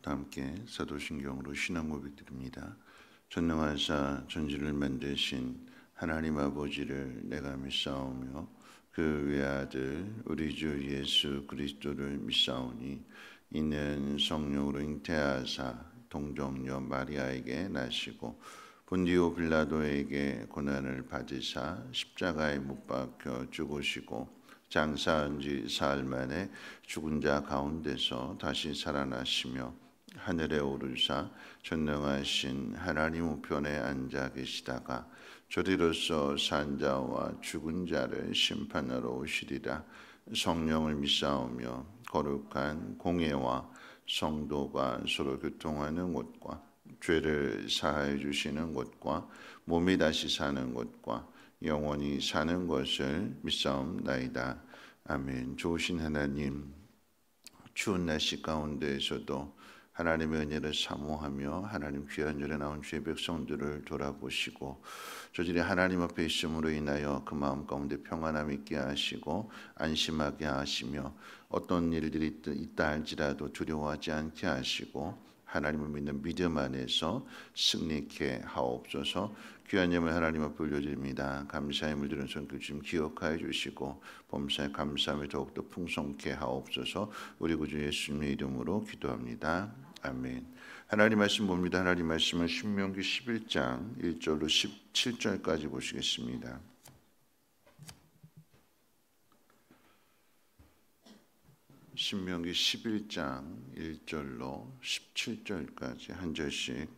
다 함께 사도신경으로 신앙 고백드립니다. 전능하사 전지를 만드신 하나님 아버지를 내가 믿사오며 그 외아들 우리 주 예수 그리스도를 믿사오니 이는 성령으로 잉태하사 동정녀 마리아에게 나시고 본디오 빌라도에게 고난을 받으사 십자가에 못 박혀 죽으시고 장사한 지 사흘 만에 죽은 자 가운데서 다시 살아나시며 하늘에 오르사 전능하신 하나님 우편에 앉아 계시다가 저리로서 산 자와 죽은 자를 심판하러 오시리라. 성령을 믿사오며 거룩한 공예와 성도가 서로 교통하는 곳과 죄를 사하여 주시는 곳과 몸이 다시 사는 곳과 영원히 사는 것을 믿사옵나이다. 아멘. 좋으신 하나님, 추운 날씨 가운데에서도 하나님의 은혜를 사모하며 하나님 귀한 절에 나온 주의 백성들을 돌아보시고 저들이 하나님 앞에 있음으로 인하여 그 마음 가운데 평안함 있게 하시고 안심하게 하시며 어떤 일들이 있다 할지라도 두려워하지 않게 하시고 하나님을 믿는 믿음 안에서 승리케 하옵소서. 귀한 예물 하나님 앞에 올려드립니다. 감사의 물들은 손길 좀 기억하여 주시고 범사에 감사함을 더욱더 풍성케 하옵소서. 우리 구주 예수님의 이름으로 기도합니다. 아멘. 하나님 말씀 봅니다. 하나님 말씀은 신명기 11장 1절로 17절까지 보시겠습니다. 신명기 11장 1절로 17절까지 한 절씩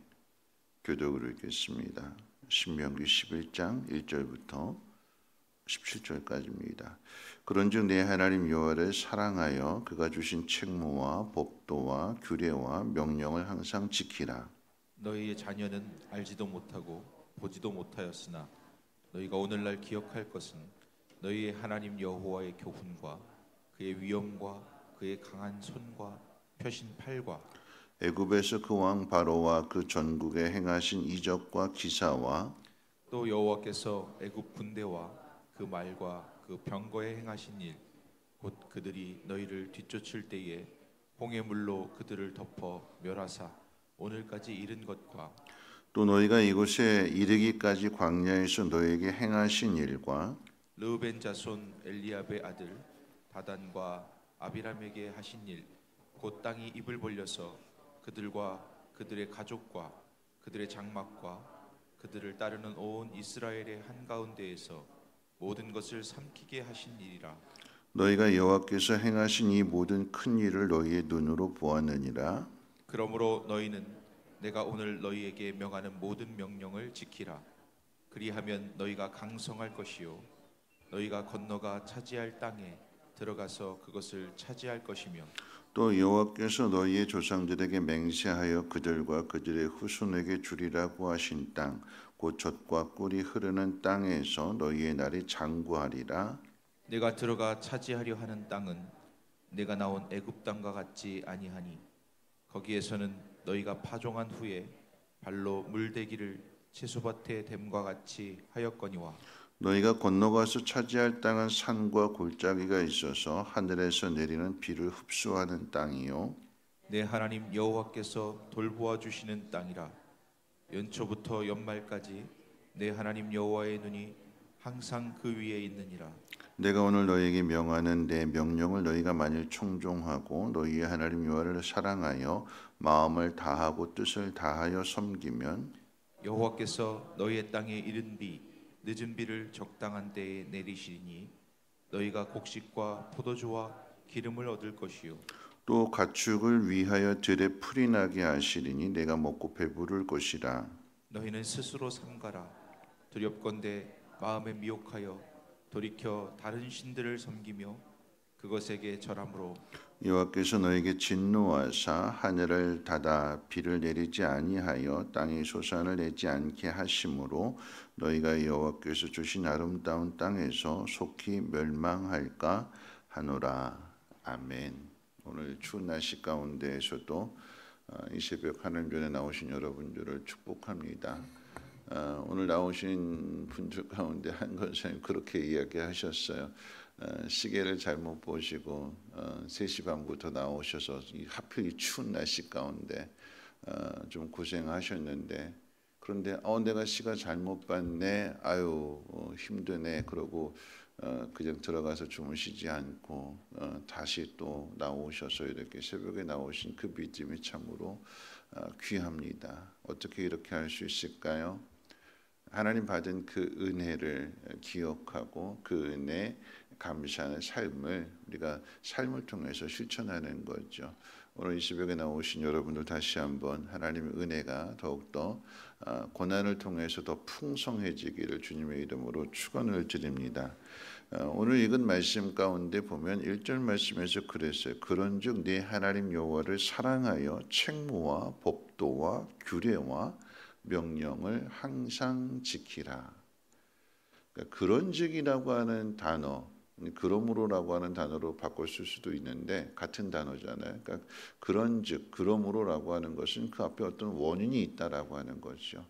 교독으로 읽겠습니다. 신명기 11장 1절부터 17절까지입니다. 그런즉 내 하나님 여호와를 사랑하여 그가 주신 책무와 법도와 규례와 명령을 항상 지키라. 너희의 자녀는 알지도 못하고 보지도 못하였으나 너희가 오늘날 기억할 것은 너희의 하나님 여호와의 교훈과 그의 위엄과 그의 강한 손과 펴신 팔과 애굽에서 그 왕 바로와 그 전국에 행하신 이적과 기사와 또 여호와께서 애굽 군대와 그 말과 그 병거에 행하신 일 곧 그들이 너희를 뒤쫓을 때에 홍해물로 그들을 덮어 멸하사 오늘까지 이른 것과 또 너희가 이곳에 이르기까지 광야에서 너희에게 행하신 일과 르우벤 자손 엘리압의 아들 다단과 아비람에게 하신 일 곧 땅이 입을 벌려서 그들과 그들의 가족과 그들의 장막과 그들을 따르는 온 이스라엘의 한가운데에서 모든 것을 삼키게 하신 일이라. 너희가 여호와께서 행하신 이 모든 큰 일을 너희의 눈으로 보았느니라. 그러므로 너희는 내가 오늘 너희에게 명하는 모든 명령을 지키라. 그리하면 너희가 강성할 것이요 너희가 건너가 차지할 땅에 들어가서 그것을 차지할 것이며 또 여호와께서 너희의 조상들에게 맹세하여 그들과 그들의 후손에게 주리라고 하신 땅 곧 젖과 꿀이 흐르는 땅에서 너희의 날이 장구하리라. 내가 들어가 차지하려 하는 땅은 내가 나온 애굽 땅과 같지 아니하니 거기에서는 너희가 파종한 후에 발로 물대기를 채소밭에 댐과 같이 하였거니와 너희가 건너가서 차지할 땅은 산과 골짜기가 있어서 하늘에서 내리는 비를 흡수하는 땅이요 내 하나님 여호와께서 돌보아 주시는 땅이라. 연초부터 연말까지 내 하나님 여호와의 눈이 항상 그 위에 있느니라. 내가 오늘 너희에게 명하는 내 명령을 너희가 만일 청종하고 너희의 하나님 여호와를 사랑하여 마음을 다하고 뜻을 다하여 섬기면 여호와께서 너희의 땅에 이른 비 늦은 비를 적당한 때에 내리시니 너희가 곡식과 포도주와 기름을 얻을 것이요 또 가축을 위하여 들에 풀이 나게 하시리니 내가 먹고 배부를 것이라. 너희는 스스로 삼가라. 두렵건대 마음에 미혹하여 돌이켜 다른 신들을 섬기며 그것에게 절함으로 여호와께서 너에게 진노하사 하늘을 닫아 비를 내리지 아니하여 땅에 소산을 내지 않게 하심으로 너희가 여호와께서 주신 아름다운 땅에서 속히 멸망할까 하노라. 아멘. 오늘 추운 날씨 가운데에서도 이 새벽 하나님 전에 나오신 여러분들을 축복합니다. 오늘 나오신 분들 가운데 한 권사님 그렇게 이야기하셨어요. 시계를 잘못 보시고 3시 반부터 나오셔서 하필 이 추운 날씨 가운데 좀 고생하셨는데, 그런데 내가 시간 잘못 봤네, 아유 힘드네, 그러고 그냥 들어가서 주무시지 않고 다시 또 나오셔서 이렇게 새벽에 나오신 그 믿음이 참으로 귀합니다. 어떻게 이렇게 할 수 있을까요? 하나님 받은 그 은혜를 기억하고 그 은혜 감사하는 삶을 우리가 삶을 통해서 실천하는 거죠. 오늘 이 새벽에 나오신 여러분들 다시 한번 하나님의 은혜가 더욱더 고난을 통해서 더 풍성해지기를 주님의 이름으로 축원을 드립니다. 오늘 읽은 말씀 가운데 보면 1절 말씀에서 그랬어요. 그런즉 네 하나님 여호와를 사랑하여 책무와 법도와 규례와 명령을 항상 지키라. 그러니까 그런즉이라고 하는 단어, 그러므로라고 하는 단어로 바꿔 쓸 수도 있는데 같은 단어잖아요. 그러니까 그런즉, 그러므로라고 하는 것은 그 앞에 어떤 원인이 있다라고 하는 거죠.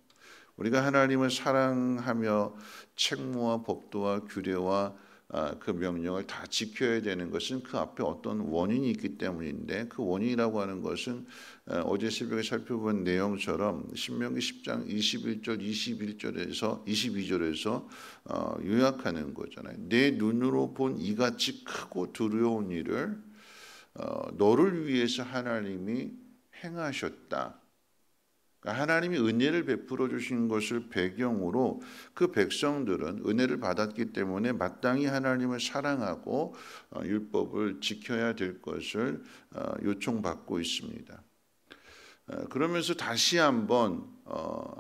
우리가 하나님을 사랑하며 책무와 법도와 규례와 그 명령을 다 지켜야 되는 것은 그 앞에 어떤 원인이 있기 때문인데, 그 원인이라고 하는 것은 어제 새벽에 살펴본 내용처럼 신명기 10장 21절 22절에서 요약하는 거잖아요. 내 눈으로 본 이같이 크고 두려운 일을 너를 위해서 하나님이 행하셨다. 하나님이 은혜를 베풀어 주신 것을 배경으로 그 백성들은 은혜를 받았기 때문에 마땅히 하나님을 사랑하고 율법을 지켜야 될 것을 요청받고 있습니다. 그러면서 다시 한번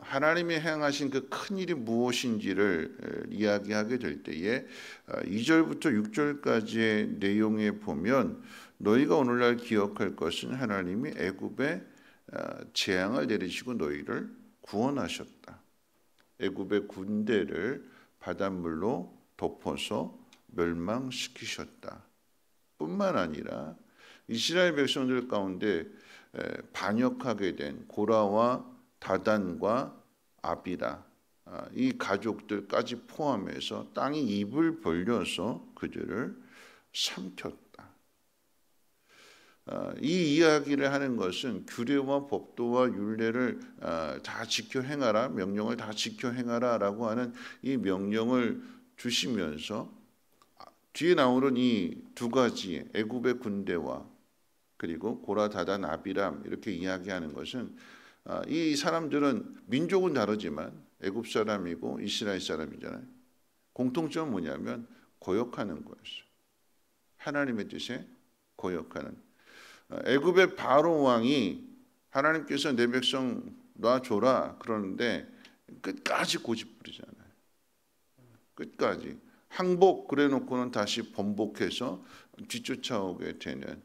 하나님이 행하신 그 큰 일이 무엇인지를 이야기하게 될 때에 2절부터 6절까지의 내용에 보면 너희가 오늘날 기억할 것은 하나님이 애굽에 재앙을 내리시고 너희를 구원하셨다. 애굽의 군대를 바닷물로 덮어서 멸망시키셨다. 뿐만 아니라 이스라엘 백성들 가운데 반역하게 된 고라와 다단과 아비라 이 가족들까지 포함해서 땅이 입을 벌려서 그들을 삼켰다. 이 이야기를 하는 것은 규례와 법도와 율례를 다 지켜 행하라, 명령을 다 지켜 행하라라고 하는 이 명령을 주시면서 뒤에 나오는 이 두 가지 애굽의 군대와 그리고 고라 다단 아비람 이렇게 이야기하는 것은 이 사람들은 민족은 다르지만 애굽 사람이고 이스라엘 사람이잖아요. 공통점은 뭐냐면 거역하는 거였어요. 하나님의 뜻에 거역하는. 애굽의 바로 왕이 하나님께서 내 백성 놔줘라 그러는데 끝까지 고집부리잖아요. 끝까지 항복 그래놓고는 다시 번복해서 뒤쫓아오게 되는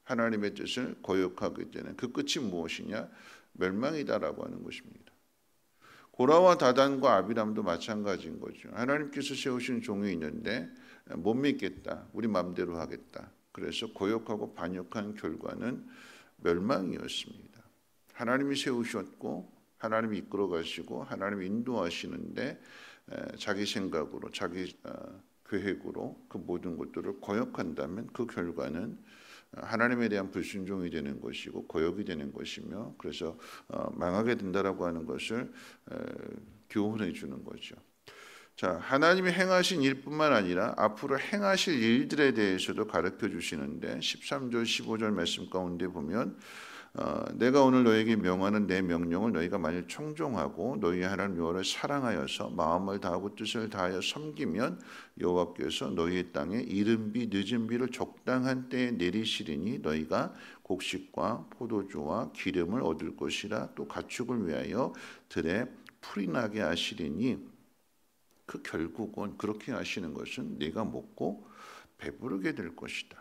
하나님의 뜻을 거역하게 되는 그 끝이 무엇이냐? 멸망이다라고 하는 것입니다. 고라와 다단과 아비람도 마찬가지인 거죠. 하나님께서 세우신 종이 있는데 못 믿겠다. 우리 마음대로 하겠다. 그래서 거역하고 반역한 결과는 멸망이었습니다. 하나님이 세우셨고 하나님이 이끌어 가시고 하나님이 인도하시는데 자기 생각으로 자기 계획으로 그 모든 것들을 거역한다면 그 결과는 하나님에 대한 불순종이 되는 것이고 거역이 되는 것이며 그래서 망하게 된다라고 하는 것을 교훈해 주는 거죠. 자, 하나님이 행하신 일뿐만 아니라 앞으로 행하실 일들에 대해서도 가르쳐 주시는데 13절 15절 말씀 가운데 보면 내가 오늘 너에게 명하는 내 명령을 너희가 만일 청종하고 너희 하나님 여호와를 사랑하여서 마음을 다하고 뜻을 다하여 섬기면 여호와께서 너희의 땅에 이른 비 늦은 비를 적당한 때에 내리시리니 너희가 곡식과 포도주와 기름을 얻을 것이라 또 가축을 위하여 들에 풀이 나게 하시리니 그 결국은 그렇게 하시는 것은 네가 먹고 배부르게 될 것이다.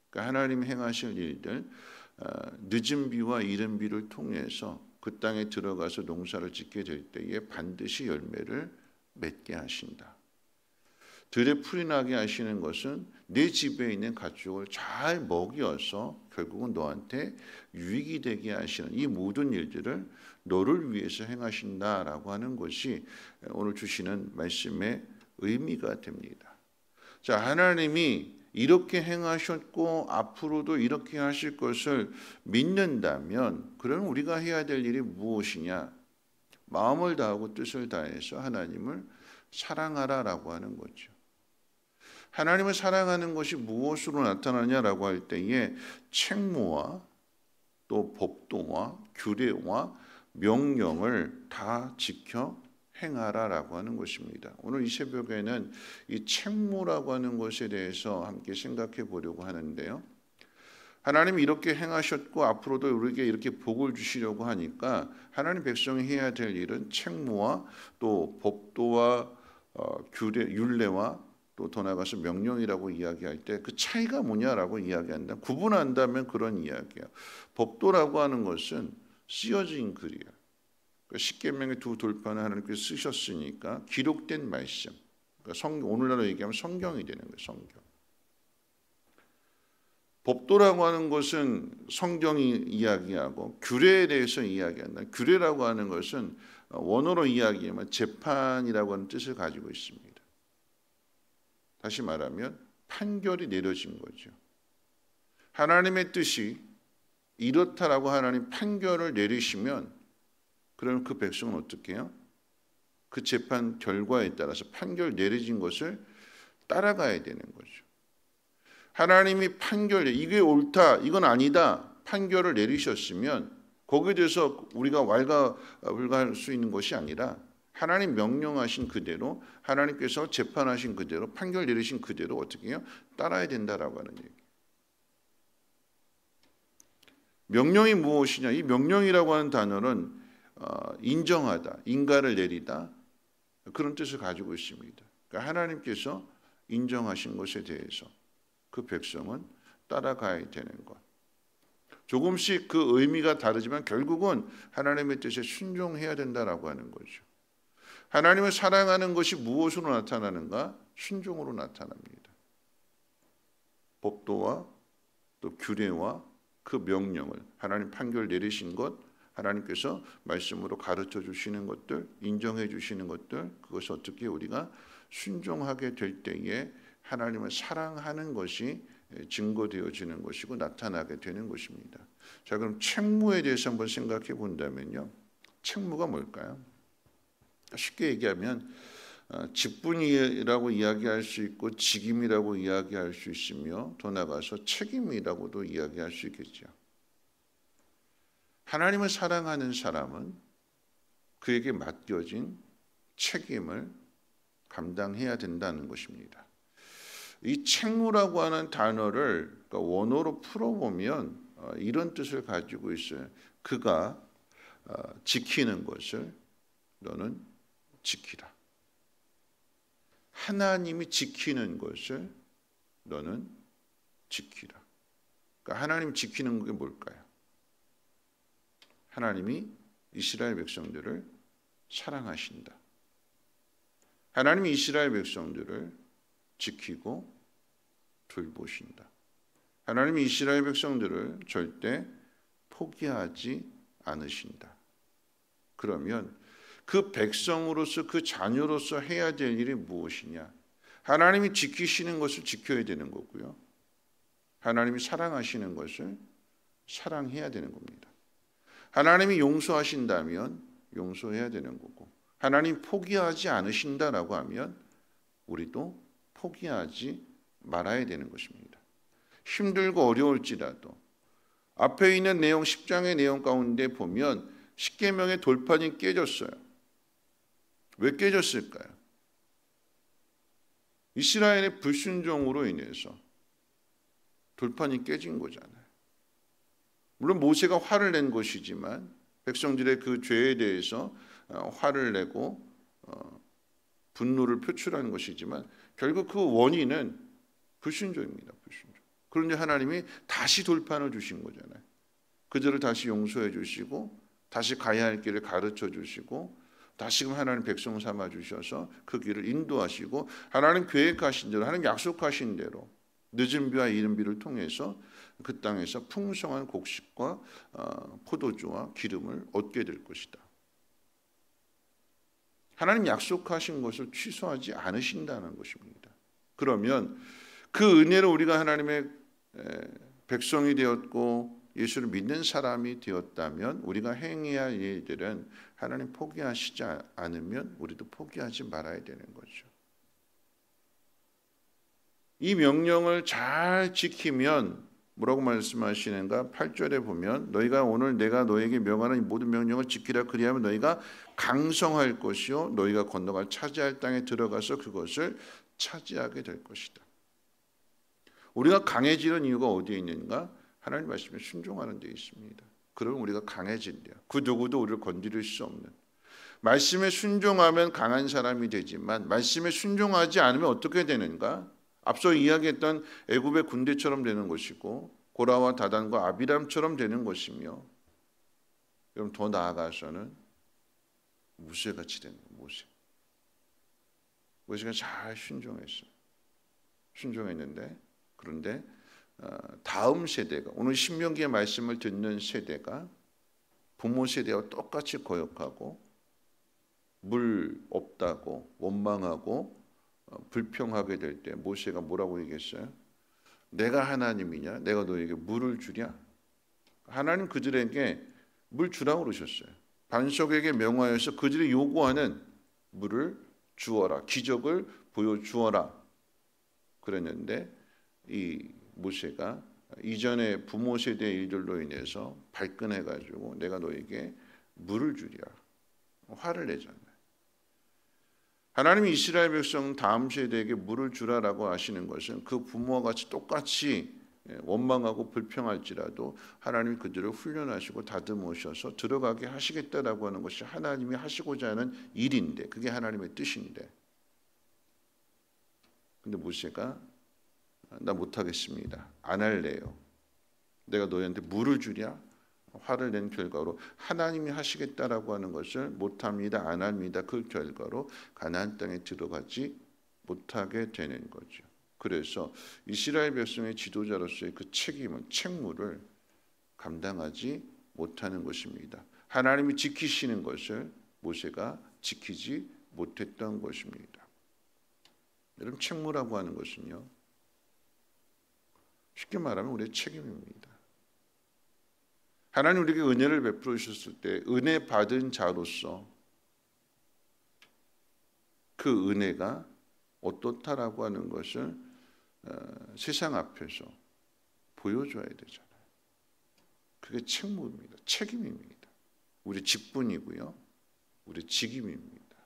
그러니까 하나님이 행하실 일들 늦은 비와 이른 비를 통해서 그 땅에 들어가서 농사를 짓게 될 때에 반드시 열매를 맺게 하신다. 들에 풀이 나게 하시는 것은 내 집에 있는 가축을 잘 먹여서 결국은 너한테 유익이 되게 하시는 이 모든 일들을 너를 위해서 행하신다라고 하는 것이 오늘 주시는 말씀의 의미가 됩니다. 자, 하나님이 이렇게 행하셨고 앞으로도 이렇게 하실 것을 믿는다면 그럼 우리가 해야 될 일이 무엇이냐? 마음을 다하고 뜻을 다해서 하나님을 사랑하라라고 하는 거죠. 하나님을 사랑하는 것이 무엇으로 나타나냐라고 할 때에 책무와 또 법도와 규례와 명령을 다 지켜 행하라라고 하는 것입니다. 오늘 이 새벽에는 이 책무라고 하는 것에 대해서 함께 생각해 보려고 하는데요. 하나님이 이렇게 행하셨고 앞으로도 우리에게 이렇게 복을 주시려고 하니까 하나님 백성이 해야 될 일은 책무와 또 법도와 규례, 율례와 또 더 나아가서 명령이라고 이야기할 때 그 차이가 뭐냐라고 이야기한다. 구분한다면 그런 이야기예요. 법도라고 하는 것은 쓰여진 글이에요. 십계명의 두 돌판을 하나님께서 쓰셨으니까 기록된 말씀. 그러니까 오늘날로 얘기하면 성경이 되는 거예요. 성경. 법도라고 하는 것은 성경이 이야기하고 규례에 대해서 이야기한다. 규례라고 하는 것은 원어로 이야기하면 재판이라고 하는 뜻을 가지고 있습니다. 다시 말하면 판결이 내려진 거죠. 하나님의 뜻이 이렇다라고 하나님 판결을 내리시면 그러면 그 백성은 어떻게 해요? 그 재판 결과에 따라서 판결 내려진 것을 따라가야 되는 거죠. 하나님이 판결, 이게 옳다, 이건 아니다 판결을 내리셨으면 거기에 대해서 우리가 왈가불가할 수 있는 것이 아니라 하나님 명령하신 그대로 하나님께서 재판하신 그대로 판결 내리신 그대로 어떻게 해요? 따라야 된다라고 하는 얘기. 명령이 무엇이냐? 이 명령이라고 하는 단어는 인정하다, 인가를 내리다 그런 뜻을 가지고 있습니다. 그러니까 하나님께서 인정하신 것에 대해서 그 백성은 따라가야 되는 것. 조금씩 그 의미가 다르지만 결국은 하나님의 뜻에 순종해야 된다라고 하는 거죠. 하나님을 사랑하는 것이 무엇으로 나타나는가? 순종으로 나타납니다. 법도와 또 규례와 그 명령을 하나님 판결 내리신 것, 하나님께서 말씀으로 가르쳐 주시는 것들, 인정해 주시는 것들, 그것을 어떻게 우리가 순종하게 될 때에 하나님을 사랑하는 것이 증거되어지는 것이고 나타나게 되는 것입니다. 자, 그럼 책무에 대해서 한번 생각해 본다면요. 책무가 뭘까요? 쉽게 얘기하면 직분이라고 이야기할 수 있고 직임이라고 이야기할 수 있으며 더 나아가서 책임이라고도 이야기할 수 있겠죠. 하나님을 사랑하는 사람은 그에게 맡겨진 책임을 감당해야 된다는 것입니다. 이 책무라고 하는 단어를 원어로 풀어보면 이런 뜻을 가지고 있어요. 그가 지키는 것을 너는 지키라. 하나님이 지키는 것을 너는 지키라. 그러니까 하나님 지키는 게 뭘까요? 하나님이 이스라엘 백성들을 사랑하신다. 하나님이 이스라엘 백성들을 지키고 돌보신다. 하나님이 이스라엘 백성들을 절대 포기하지 않으신다. 그러면 그 백성으로서 그 자녀로서 해야 될 일이 무엇이냐? 하나님이 지키시는 것을 지켜야 되는 거고요. 하나님이 사랑하시는 것을 사랑해야 되는 겁니다. 하나님이 용서하신다면 용서해야 되는 거고 하나님 포기하지 않으신다라고 하면 우리도 포기하지 말아야 되는 것입니다. 힘들고 어려울지라도 앞에 있는 내용 10장의 내용 가운데 보면 십계명의 돌판이 깨졌어요. 왜 깨졌을까요? 이스라엘의 불순종으로 인해서 돌판이 깨진 거잖아요. 물론 모세가 화를 낸 것이지만 백성들의 그 죄에 대해서 화를 내고 분노를 표출한 것이지만 결국 그 원인은 불순종입니다. 불순종. 그런데 하나님이 다시 돌판을 주신 거잖아요. 그들을 다시 용서해 주시고 다시 가야 할 길을 가르쳐 주시고 다시금 하나님 백성 삼아 주셔서 그 길을 인도하시고 하나님 계획하신 대로 하나님 약속하신 대로 늦은 비와 이른 비를 통해서 그 땅에서 풍성한 곡식과 포도주와 기름을 얻게 될 것이다. 하나님 약속하신 것을 취소하지 않으신다는 것입니다. 그러면 그 은혜로 우리가 하나님의 백성이 되었고 예수를 믿는 사람이 되었다면 우리가 행해야 할 일들은 하나님 포기하시지 않으면 우리도 포기하지 말아야 되는 거죠. 이 명령을 잘 지키면 뭐라고 말씀하시는가? 8절에 보면 너희가 오늘 내가 너에게 명하는 이 모든 명령을 지키라. 그리하면 너희가 강성할 것이요 너희가 건너갈 차지할 땅에 들어가서 그것을 차지하게 될 것이다. 우리가 강해지는 이유가 어디에 있는가? 하나님 말씀에 순종하는 데 있습니다. 그러면 우리가 강해진대요. 그 누구도 우리를 건드릴 수 없는. 말씀에 순종하면 강한 사람이 되지만 말씀에 순종하지 않으면 어떻게 되는가? 앞서 이야기했던 애굽의 군대처럼 되는 것이고 고라와 다단과 아비람처럼 되는 것이며 그럼 더 나아가서는 모세같이 되는 거예요. 모세가 잘 순종했는데 그런데 다음 세대가 오늘 신명기의 말씀을 듣는 세대가 부모 세대와 똑같이 거역하고 물 없다고 원망하고 불평하게 될 때 모세가 뭐라고 얘기했어요? 내가 하나님이냐? 내가 너에게 물을 주랴? 하나님 그들에게 물 주라고 그러셨어요. 반석에게 명하여서 그들이 요구하는 물을 주어라. 기적을 보여주어라. 그랬는데 이 모세가 이전에 부모 세대의 일들로 인해서 발끈해가지고 내가 너에게 물을 주랴. 화를 내잖아요. 하나님이 이스라엘 백성 다음 세대에게 물을 주라라고 하시는 것은 그 부모와 같이 똑같이 원망하고 불평할지라도 하나님이 그들을 훈련하시고 다듬으셔서 들어가게 하시겠다라고 하는 것이 하나님이 하시고자 하는 일인데 그게 하나님의 뜻인데 근데 모세가 나 못하겠습니다. 안 할래요. 내가 너희한테 물을 주랴? 화를 낸 결과로 하나님이 하시겠다라고 하는 것을 못합니다. 안 합니다. 그 결과로 가나안 땅에 들어가지 못하게 되는 거죠. 그래서 이스라엘 백성의 지도자로서의 그 책무를 감당하지 못하는 것입니다. 하나님이 지키시는 것을 모세가 지키지 못했던 것입니다. 여러분 책무라고 하는 것은요. 쉽게 말하면 우리의 책임입니다. 하나님 우리에게 은혜를 베풀어 주셨을 때 은혜 받은 자로서 그 은혜가 어떻다라고 하는 것을 세상 앞에서 보여줘야 되잖아요. 그게 책무입니다. 책임입니다. 우리 직분이고요. 우리 직임입니다.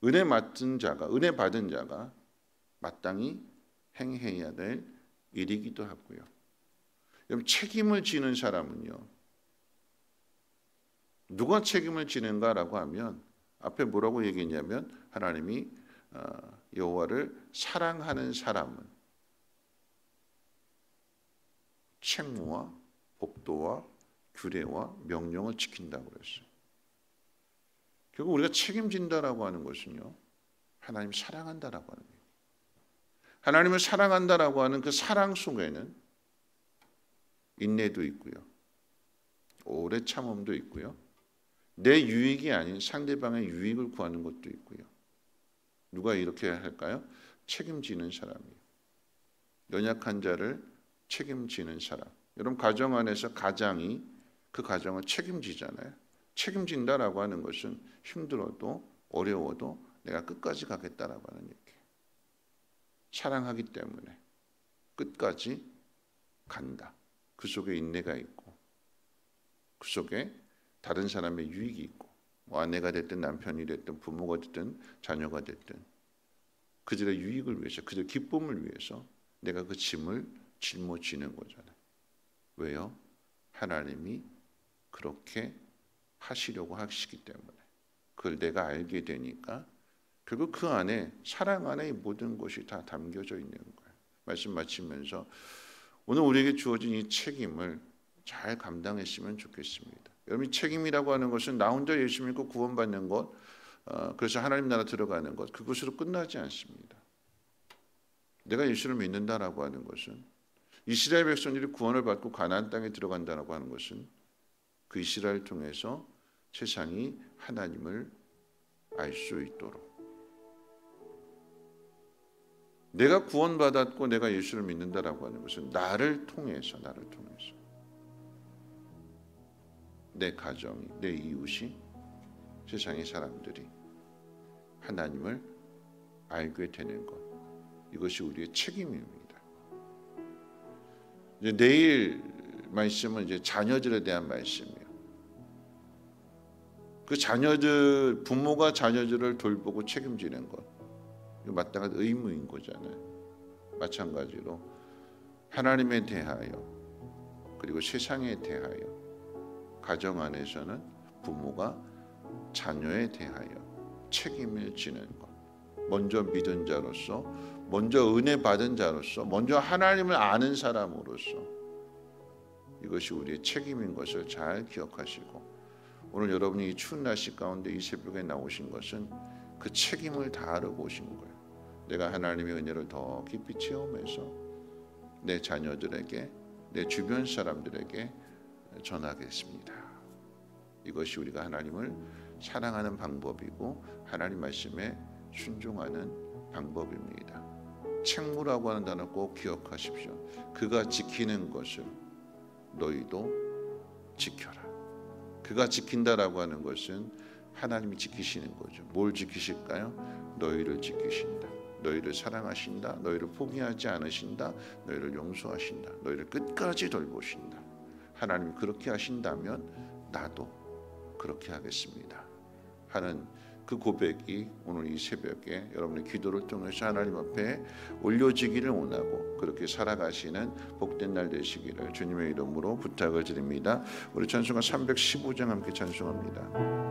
은혜 받은 자가 마땅히 행해야 될 일이기도 하고요. 여러분 책임을 지는 사람은요. 누가 책임을 지는가라고 하면 앞에 뭐라고 얘기했냐면 하나님이 여호와를 사랑하는 사람은 책무와 법도와 규례와 명령을 지킨다고 그랬어요. 결국 우리가 책임진다라고 하는 것은요. 하나님 사랑한다라고 하는 거예요. 하나님을 사랑한다라고 하는 그 사랑 속에는 인내도 있고요. 오래 참음도 있고요. 내 유익이 아닌 상대방의 유익을 구하는 것도 있고요. 누가 이렇게 할까요? 책임지는 사람이에요. 연약한 자를 책임지는 사람. 여러분 가정 안에서 가장이 그 가정을 책임지잖아요. 책임진다라고 하는 것은 힘들어도 어려워도 내가 끝까지 가겠다라고 하는 얘기예요. 사랑하기 때문에 끝까지 간다. 그 속에 인내가 있고 그 속에 다른 사람의 유익이 있고 아내가 됐든 남편이 됐든 부모가 됐든 자녀가 됐든 그들의 유익을 위해서 그들의 기쁨을 위해서 내가 그 짐을 짊어지는 거잖아요. 왜요? 하나님이 그렇게 하시려고 하시기 때문에 그걸 내가 알게 되니까 결국 그 안에 사랑 안에 모든 것이 다 담겨져 있는 거예요. 말씀 마치면서 오늘 우리에게 주어진 이 책임을 잘 감당했으면 좋겠습니다. 여러분 책임이라고 하는 것은 나 혼자 예수 믿고 구원받는 것, 그래서 하나님 나라 들어가는 것 그것으로 끝나지 않습니다. 내가 예수를 믿는다라고 하는 것은 이스라엘 백성들이 구원을 받고 가나안 땅에 들어간다라고 하는 것은 그 이스라엘을 통해서 세상이 하나님을 알 수 있도록 내가 구원받았고 내가 예수를 믿는다라고 하는 것은 나를 통해서 내 가정이, 내 이웃이, 세상의 사람들이 하나님을 알게 되는 것, 이것이 우리의 책임입니다. 이제 내일 말씀은 이제 자녀들에 대한 말씀이에요. 그 자녀들, 부모가 자녀들을 돌보고 책임지는 것, 이거 마땅한 의무인 거잖아요. 마찬가지로 하나님에 대하여 그리고 세상에 대하여 가정 안에서는 부모가 자녀에 대하여 책임을 지는 것, 먼저 믿은 자로서, 먼저 은혜 받은 자로서, 먼저 하나님을 아는 사람으로서 이것이 우리의 책임인 것을 잘 기억하시고, 오늘 여러분이 이 추운 날씨 가운데 이 새벽에 나오신 것은 그 책임을 다하려고 오신 거예요. 내가 하나님의 은혜를 더 깊이 체험해서 내 자녀들에게, 내 주변 사람들에게 전하겠습니다. 이것이 우리가 하나님을 사랑하는 방법이고 하나님 말씀에 순종하는 방법입니다. 책무라고 하는 단어 꼭 기억하십시오. 그가 지키는 것을 너희도 지켜라. 그가 지킨다라고 하는 것은 하나님이 지키시는 거죠. 뭘 지키실까요? 너희를 지키신다. 너희를 사랑하신다. 너희를 포기하지 않으신다. 너희를 용서하신다. 너희를 끝까지 돌보신다. 하나님이 그렇게 하신다면 나도 그렇게 하겠습니다 하는 그 고백이 오늘 이 새벽에 여러분의 기도를 통해서 하나님 앞에 올려지기를 원하고 그렇게 살아가시는 복된 날 되시기를 주님의 이름으로 부탁을 드립니다. 우리 찬송가 315장 함께 찬송합니다.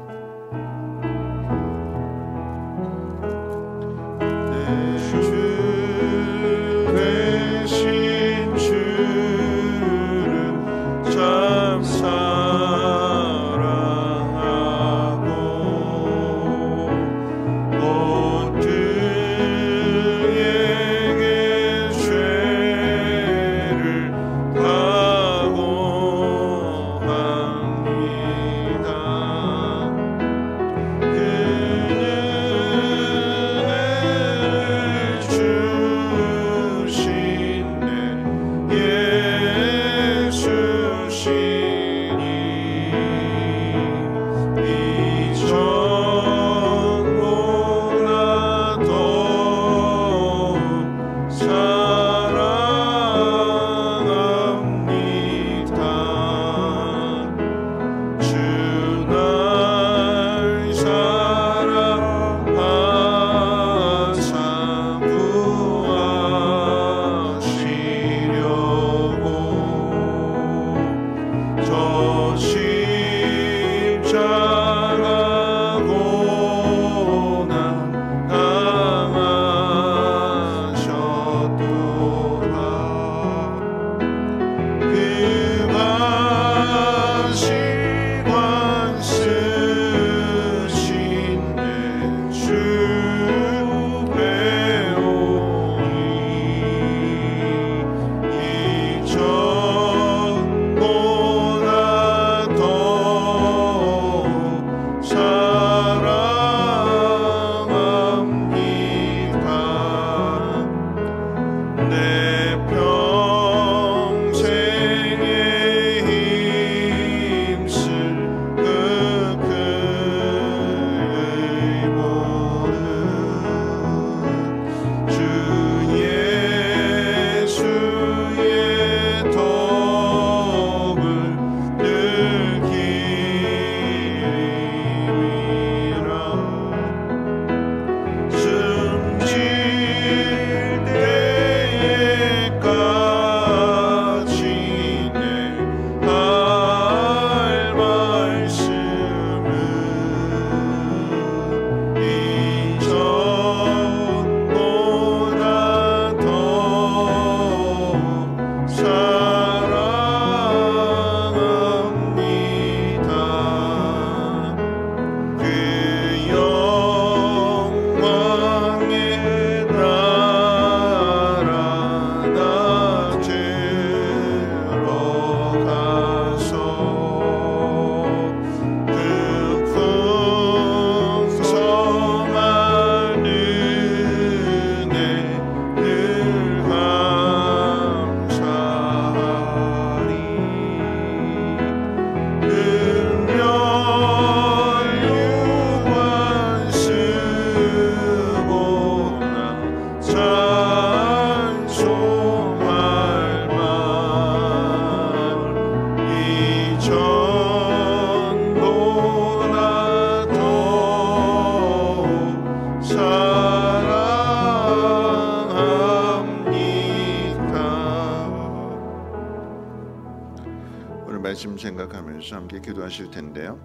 말씀 생각하면서 함께 기도하실 텐데요.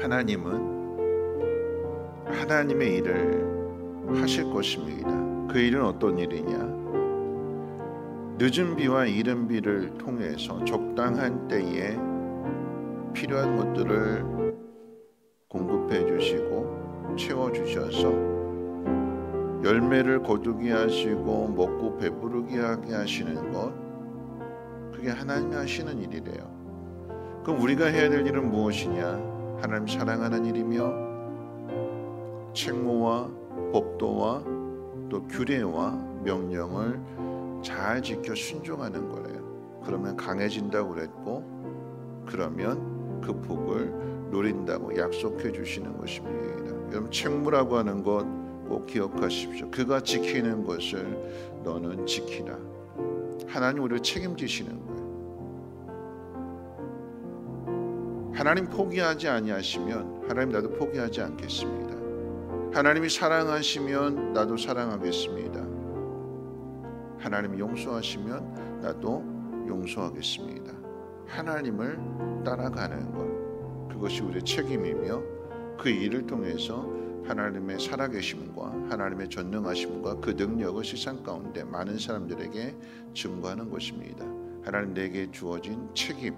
하나님은 하나님의 일을 하실 것입니다. 그 일은 어떤 일이냐? 늦은 비와 이른 비를 통해서 적당한 때에 필요한 것들을 공급해 주시고 채워 주셔서 열매를 거두게 하시고 먹고 배부르게 하게 하시는 것, 그게 하나님이 하시는 일이래요. 그럼 우리가 해야 될 일은 무엇이냐? 하나님 사랑하는 일이며 책무와 법도와 또 규례와 명령을 잘 지켜 순종하는 거래요. 그러면 강해진다고 그랬고, 그러면 그 복을 누린다고 약속해 주시는 것입니다. 여러분, 책무라고 하는 것 꼭 기억하십시오. 그가 지키는 것을 너는 지키라. 하나님 우리를 책임지시는 거예요. 하나님 포기하지 아니하시면 하나님 나도 포기하지 않겠습니다. 하나님이 사랑하시면 나도 사랑하겠습니다. 하나님이 용서하시면 나도 용서하겠습니다. 하나님을 따라가는 것, 그것이 우리의 책임이며 그 일을 통해서 하나님의 살아계심과 하나님의 전능하심과 그 능력을 세상 가운데 많은 사람들에게 증거하는 것입니다. 하나님 내게 주어진 책임,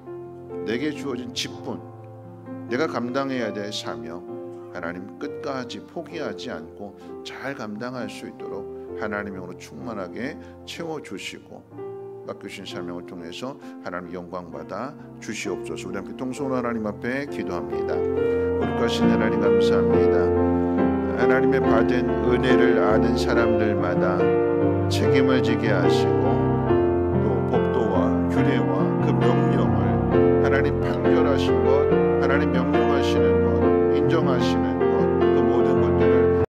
내게 주어진 직분, 내가 감당해야 될 사명, 하나님 끝까지 포기하지 않고 잘 감당할 수 있도록 하나님의 영으로 충만하게 채워주시고 맡겨주신 사명을 통해서 하나님 영광 받아 주시옵소서. 우리 함께 통성으로 하나님 앞에 기도합니다. 거룩하신 하나님 감사합니다. 하나님의 받은 은혜를 아는 사람들마다 책임을 지게 하시고 또 법도와 규례와 그 명령을 하나님 판결하신 것, 하나님 명령하시는 것, 인정하시는